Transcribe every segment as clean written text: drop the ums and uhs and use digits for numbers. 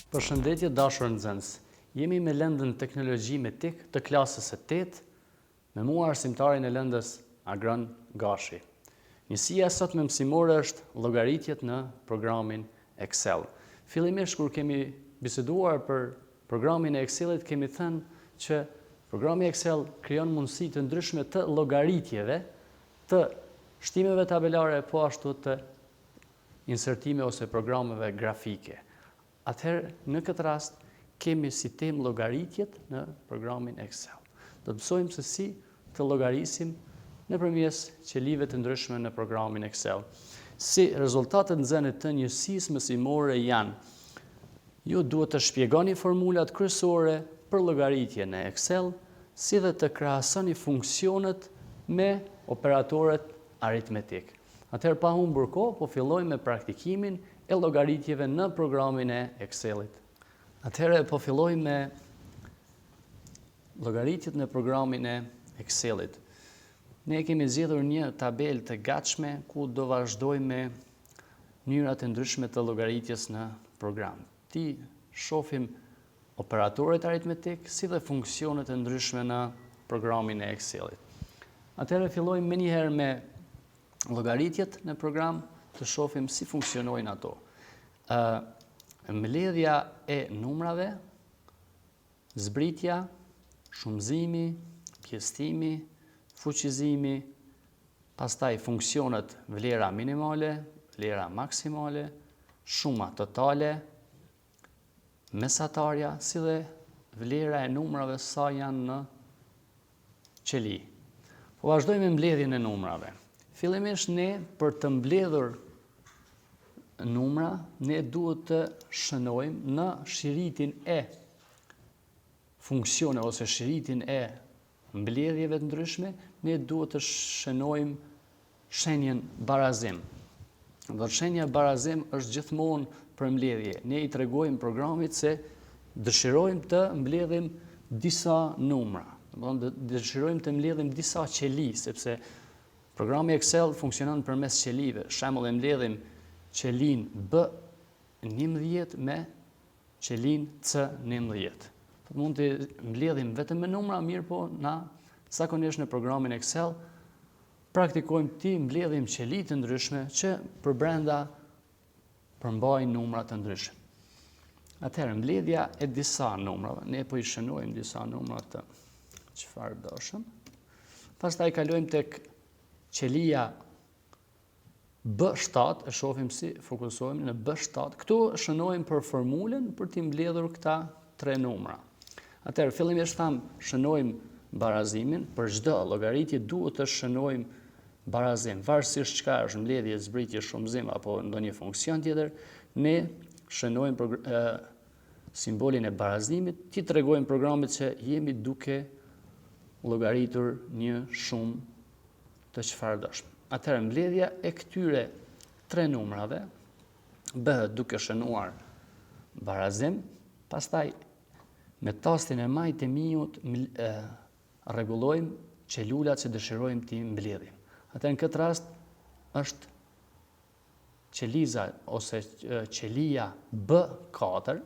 Përshëndetje dashur nxënës. Jemi me lëndën Teknologji me TIK të klasës së 8, me mua arsimtarin e lëndës Agron Gashi. Njësia sot me mësimore është llogaritjet në programin Excel. Fillimisht kur kemi biseduar për programin e Excelit, kemi thënë që programi Excel krijon mundësi të ndryshme të llogaritjeve, të shtimeve tabelare, po ashtu të insertime ose programeve grafike. Atëherë, në këtë rast, kemi si temë llogaritjet në programin Excel. Do të mësojmë se si të llogarisim nëpërmes qelive të ndryshme në programin Excel. Si rezultatet nxënës të njësisë mësimore janë: ju duhet të shpjegoni formulat kryesore për llogaritje në Excel, si dhe të krahasoni funksionet me operatorët aritmetik. Atëherë, pa humbur kohë, po fillojmë me praktikimin e llogaritjeve në programin e Excelit. Atëherë, po fillojmë me llogaritjet në programin e Excelit. Ne kemi zgjedhur një tabelë të gatshme ku do vazhdojmë me mënyrat e ndryshme të llogaritjes në program. Ti shohim operatorët aritmetik si dhe funksionet e ndryshme në programin e Excelit. Atëherë, fillojmë menjëherë me llogaritjet në program, të shohim si funksionojnë ato. Mbledhja e numrave, zbritja, shumëzimi, pjesëtimi, fuqizimi, pastaj funksionet vlera minimale, vlera maksimale, shuma totale, mesatarja, si dhe vlera e numrave sa janë në qeli. Po vazhdojmë me mbledhjen e numrave. Fillimisht ne për të mbledhur numra, ne duhet të shënojmë në shiritin e funksione ose shiritin e mbledhjeve të ndryshme, ne duhet të shënojmë shenjen barazim. Dhe shenja barazim është gjithmonë për mbledhje. Ne i tregojmë programit se dëshirojmë të mbledhim disa numra. Dëshirojmë të mbledhim disa qeli, sepse programi Excel funksionon përmes qelive. Shembull, e mbledhim qelin B11 me qelin C11. Mund të mbledhim vetëm me numra, mirë po na zakonisht në programin Excel praktikojmë ti mbledhim qeli të ndryshme që përbrenda përmbajnë numra të ndryshme. Atëherë, mbledhja e disa numrave, ne po i shënojmë disa numra të çfarë doshëm. Pastaj kalojmë tek qelia B7, e shohim si fokusohemi në B7. Këtu shënojmë për formulën për t'i mbledhur këta tre numra. Atëherë, fillimisht shënojmë barazimin. Për çdo llogaritje duhet të shënojmë barazim. Varësisht çka është mbledhje, zbritje, shumëzim apo ndonjë funksion tjetër, ne shënojmë simbolin e barazimit, ti tregojmë programit që jemi duke llogaritur një shumë të çfarë dëshmë. Atëherë, mbledhja e këtyre tre numrave bëhet duke shënuar barazim, pastaj me tastin e majt e minut rregullojmë qelulat që dëshirojmë t'i mbledhim. Atëherë, në këtë rast është qeliza ose qelia B4,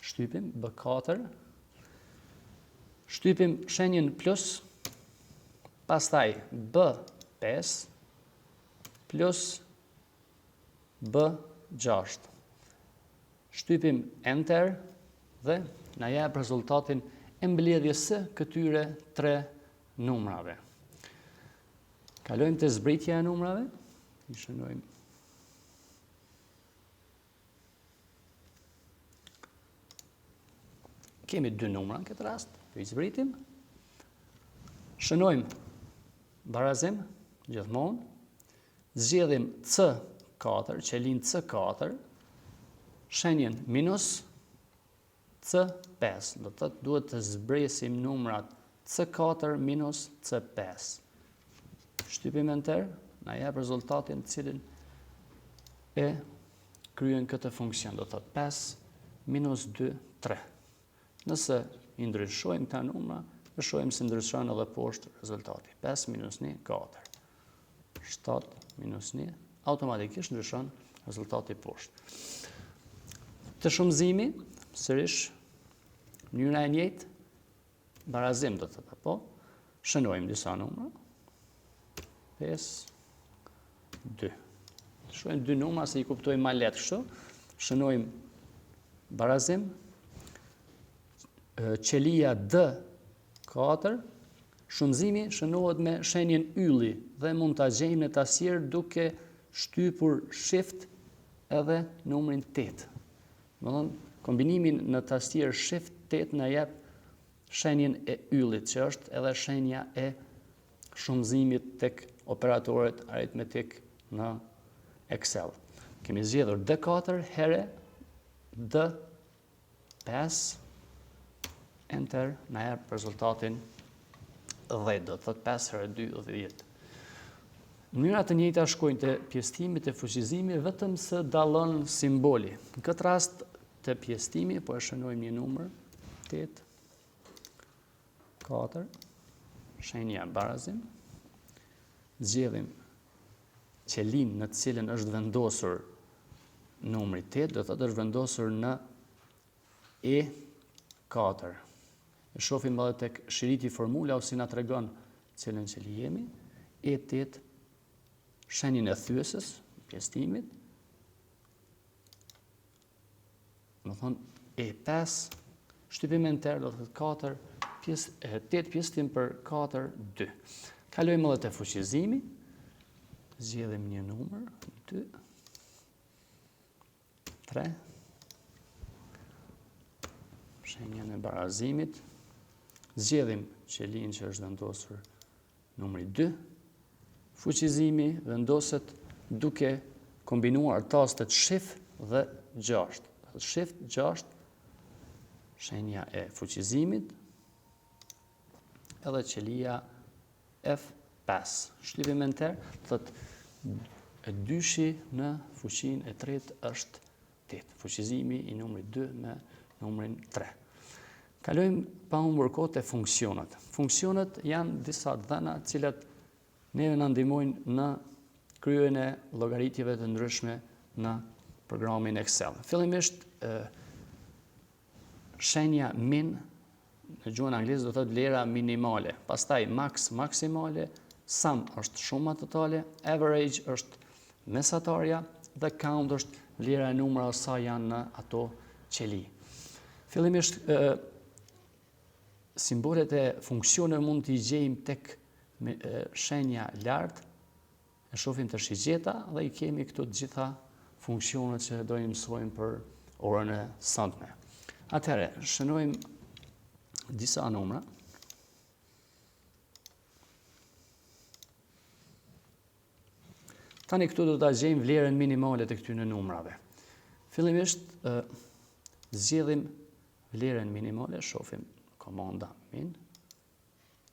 shtypim B4, shtypim shenjën plus, pastaj B5 plus B6. Shtypim Enter dhe na jep rezultatin e mbledhjes së këtyre tre numrave. Kalojmë te zbritja e numrave. I shënojmë. Kemi dy numra në këtë rast, i zbritim. Shënojmë barazim, gjithmonë, zgjedhim C4, qelin C4, shenjen minus C5, do të thotë duhet të zbresim numrat C4 minus C5. Shtypim Enter, na jep rezultatin cilin e kryen këtë funksion, do të thotë 5 minus 2, 3. Nëse i ndryshojmë këta numra, e shohim se ndryshon edhe poshtë rezultati. 5 minus 1, 4. 7 minus 1, automatikisht ndryshon rezultati poshtë. Të shumëzimi, sërish, mënyra e njëjtë, barazim do të thotë, apo shënojmë disa numra. 5, 2. Shohim dy numra se i kuptojmë më lehtë kështu. Shënojmë barazim. Qelia D4, shumëzimi shënohet me shenjen ylli dhe mund ta gjejmë në tasjer duke shtypur shift edhe numrin 8. Domethënë, kombinimin në tastier shift 8 na jep shenjen e yllit, që është edhe shenja e shumëzimit tek operatorët aritmetik në Excel. Kemi zgjedhur D4 herë D5, enter, na jep rezultatin 10, do të thotë 5 herë 2, 10. Mënyra të njëjta shkojnë te pjesëtimi te fuqizimi, vetëm se dallon simboli. Në këtë rast te pjesëtimi po e shënojmë një numër 8, 4, shenja barazim, zgjedhim qelin në të cilën është vendosur numri 8, do të thotë është vendosur në E4. E shohim edhe tek shiriti formula ose na tregon cilën qeli jemi. E8, shenjën e thyesës, pjesëtimit. Do thonë E5, shtypim enter do të thotë 8 pjesëtim për 4, 2. Kalojmë edhe te fuqizimi. Zgjedhim një numër, 2, 3, shenjën e barazimit, zgjedhim qelin që është vendosur numri 2, fuqizimi vendoset duke kombinuar tastet shift dhe 6. Shift 6, shenja e fuqizimit, edhe qelia F5. Shtypim enter, thotë e dyshi në fuqin e tretë është 8. Fuqizimi i numri 2 me numrin 3. Kalojmë pa humbur kohë te funksionet. Funksionet janë disa dhëna të cilat neve na ndihmojnë në kryerjen e llogaritjeve të ndryshme në programin Excel. Fillimisht shenja min në gjuhën angleze do thotë vlera minimale, pastaj max maksimale, sum është shuma totale, average është mesatarja dhe count është vlera e numrave sa janë në ato qeli. Fillimisht simbolet e funksioneve mund t'i gjejmë tek shenja lart, e shohim të shigjeta dhe i kemi këtu të gjitha funksionet që do i mësojmë për orën e sotme. Atëherë, shënojmë disa numra. Tani këtu do ta gjejmë vlerën minimale të këtyre numrave. Fillimisht zgjedhim vlerën minimale, shohim komanda min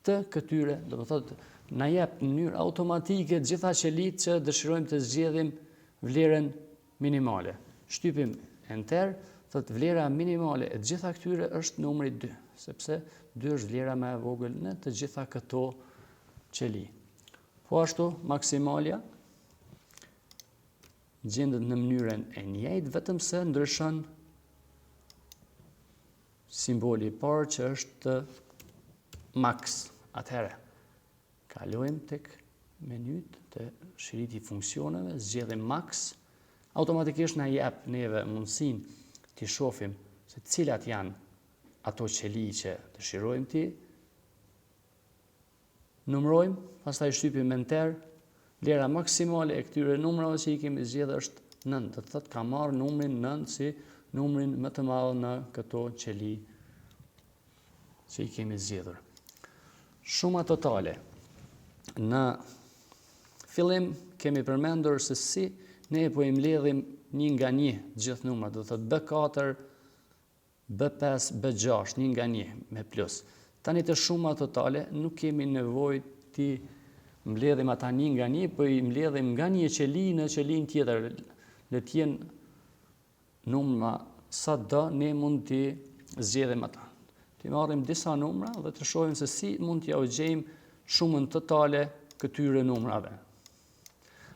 të këtyre, do të thotë na jep në mënyrë automatike të gjitha qelit që dëshirojmë të zgjedhim vlerën minimale. Shtypim enter, thotë vlera minimale e të gjitha këtyre është numri 2, sepse 2 është vlera më e vogël në të gjitha këto qeli. Po ashtu maksimalja gjendet në mënyrën e njëjtë, vetëm se ndryshon simboli i parë që është max. Atëherë, kalojmë tek menyt të shiriti funksioneve, zgjedhim max, automatikisht na jep neve mundësinë të shohim se cilat janë ato qeli që dëshirojmë ti numrojmë, pastaj shtypim enter. Vlera maksimale e këtyre numrave që i kemi zgjedhur është 9, do të thotë ka marrë numrin 9 si numrin më të madh në këto qeli që i kemi zgjedhur. Shuma totale. Në fillim kemi përmendur se si ne po i mbledhim një nga një gjithë numrat, do të thotë B4, B5, B6, një nga një me plus. Tani të shuma totale nuk kemi nevojë ti mbledhim ata një nga një, po i mbledhim nga një qeli në qelin tjetër. Le të jenë numra sa do, ne mund t'i zgjedhim ata. të marrim disa numra dhe të shohim se si mund t'ja u gjejmë shumën totale këtyre numrave.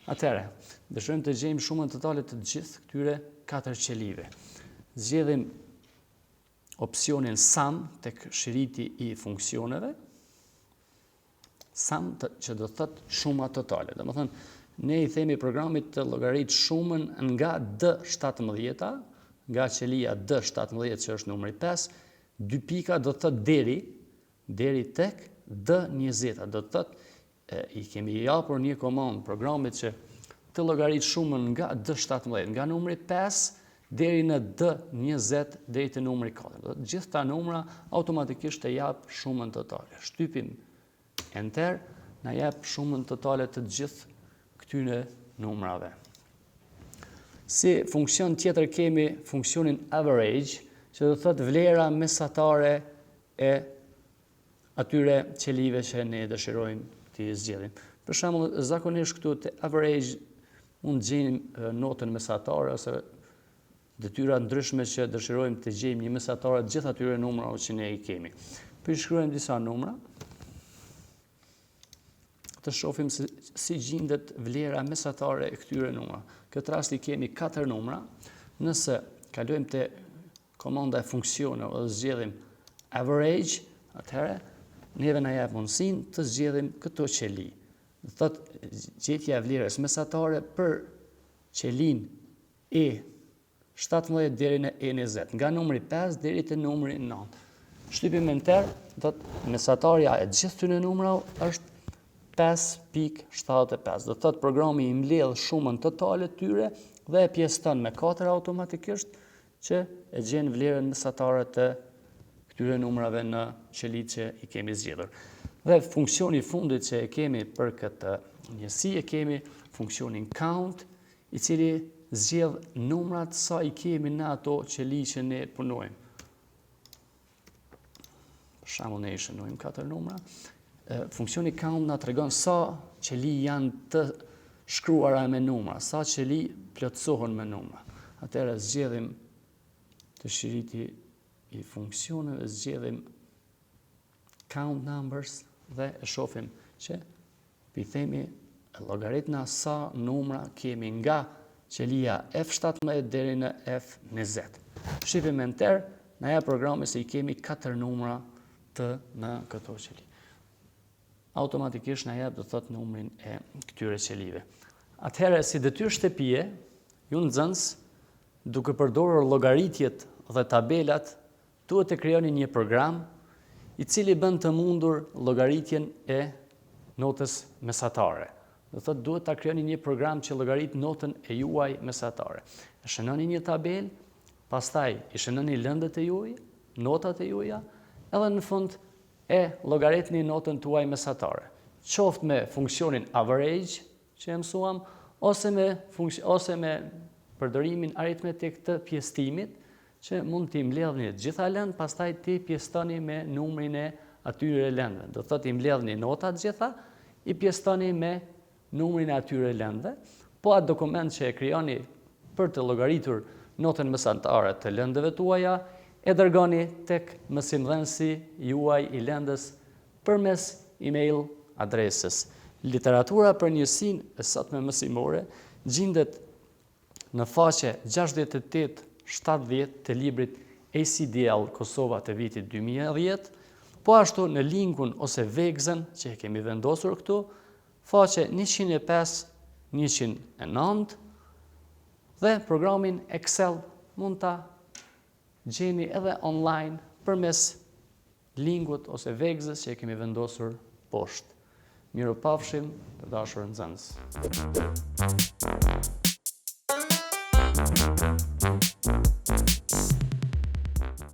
Atëherë, dëshirojmë të gjejmë shumën totale të gjithë këtyre 4 qelive. Zgjedhim opsionin sum tek shiriti i funksioneve, sum që do thotë shuma totale. Domethënë, ne i themi programit të llogarit shumën nga D17, nga qelia D17 që është numri 5, 2 pika do thotë deri tek D20, do thotë i kemi japur një komandë programit që të llogarit shumën nga D17, nga numri 5 deri në D20 deri te numri 4. Do të gjithë ta numra automatikisht e jap shumën totale. Shtypim enter, na jep shumën totale të gjithë këtyre numrave. Si funksion tjetër kemi funksionin average, që do thotë vlera mesatare e atyre qelive që ne dëshirojmë t'i zgjedhim. Për shembull, zakonisht këtu te average mund të gjejmë notën mesatare ose detyra ndryshme që dëshirojmë të gjejmë një mesatare të gjithë atyre numrave që ne i kemi. Përshkruajmë disa numra, të shohim si gjendet vlera mesatare e këtyre numrave. Këtë rast i kemi 4 numra. Nëse kalojmë te komanda e funksioneve dhe zgjedhim average, atëherë neve na jep mundësinë të zgjedhim këto qeli. Do thotë gjetja e vlerës mesatare për qelin E17 deri në E20, nga numri 5 deri te numri 9. Shtypim enter, do të mesatarja e gjithë këtyre numrave është 5.75. Do thotë programi i mbledh shumën totale tyre dhe e pjesëton me 4 automatikisht që e gjen vlerën mesatare të këtyre numrave në qelitë që i kemi zgjedhur. Dhe funksioni i fundit që e kemi për këtë njësi e kemi funksionin count, i cili zgjedh numrat sa i kemi në ato qeli që ne punojmë. Për shembull, ne i shënojmë 4 numra. Funksioni count na tregon sa qeli janë të shkruara me numra, sa qeli plotësohen me numra. Atëherë zgjedhim të shiriti i funksioneve, zgjedhim count numbers dhe e shohim që i themi llogaritna sa numra kemi nga qelia F17 deri në F20. Shtypim enter, na jep programi se i kemi 4 numra të në këto qeli. Automatikisht na jep do thot numrin e këtyre qelive. Atëherë si detyrë shtëpie, ju nxënës, duke përdorur llogaritjet dhe tabelat, duhet të krijoni një program i cili bën të mundur llogaritjen e notës mesatare. Do thot duhet ta krijoni një program që llogarit notën e juaj mesatare. E shënoni një tabel, pastaj i shënoni lëndët e juaja, notat e juaja, edhe në fund e llogaritni notën tuaj mesatare. Qoftë me funksionin average që e mësuam, ose me përdorimin aritmetik të pjesëtimit, që mund t'i mbledhni të gjitha lëndë, pastaj t'i pjesëtoni me numrin e atyre lëndëve. Do thotë i mbledhni notat gjitha, i pjesëtoni me numrin e atyre lëndëve, po atë dokument që e krijoni për të llogaritur notën mesatare të lëndëve tuaja, e dërgoni tek mësimdhënësi juaj i lëndës përmes email adresës. Literatura për njësinë e sotme mësimore gjendet në faqe 68-70 të librit ACDL Kosova të vitit 2010, po ashtu në linkun ose vegzën që e kemi vendosur këtu, faqe 105-109 dhe programin Excel mund ta gjeni edhe online përmes linkut ose vegzës që e kemi vendosur poshtë. Miropafshim, të dashur nxënës.